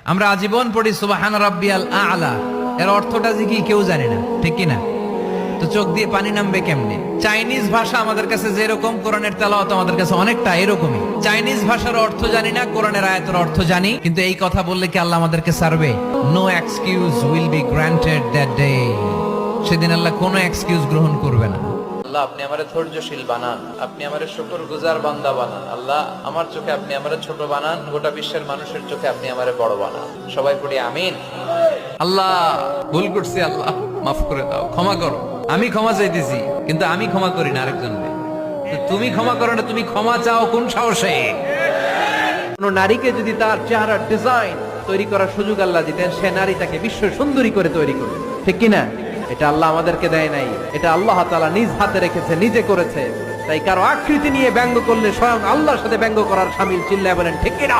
আমরা আজীবন পড়ি সুবহান রাব্বিয়াল আ'লা, এর অর্থটা যে কি কেউ জানে না, ঠিক কি না? তো চোখ দিয়ে পানি নামবে কেমনে? চাইনিজ ভাষা আমাদের কাছে যেরকম, কোরআনের তেলাওয়াত আমাদের কাছে অনেকটা এরকমই। চাইনিজ ভাষার অর্থ জানি না, কোরআনের আয়াতের অর্থ জানি, কিন্তু এই কথা বললে কি আল্লাহ আমাদেরকে ছাড়বে? No excuse will be granted that day. সেদিন আল্লাহ কোনো এক্সকিউজ গ্রহণ করবে না। আল্লাহ, আপনি আমারে ধৈর্যশীল বানান, আপনি আমারে শুকরগুজার বান্দা বানান। আল্লাহ, আমার চোখে আপনি আমারে ছোট বানান, গোটা বিশ্বের মানুষের চোখে আপনি আমারে বড় বানান। সবাই পড়ি আমিন। আল্লাহ, ভুল করছি, আল্লাহ মাফ করে দাও, ক্ষমা করো। আমি ক্ষমা চাইতেছি, কিন্তু আমি ক্ষমা করি না আরেকজনকে। তুমি ক্ষমা করো না, তুমি ক্ষমা চাও কোন সাহসে? কোন নারীকে যদি তার চেহারার ডিজাইন তৈরি করার সুযোগ আল্লাহ দিতেন, সে নারী তাকে বিশ্ব সুন্দরী করে তৈরি করবে, ঠিক কিনা? এটা আল্লাহ আমাদেরকে দেয় নাই, এটা আল্লাহ তাআলা নিজ হাতে রেখেছে, নিজে করেছে। তাই কারো আকৃতি নিয়ে ব্যঙ্গ করলে স্বয়ং আল্লাহর সাথে ব্যঙ্গ করার শামিল। চিল্লায় বলেন ঠিক কিনা?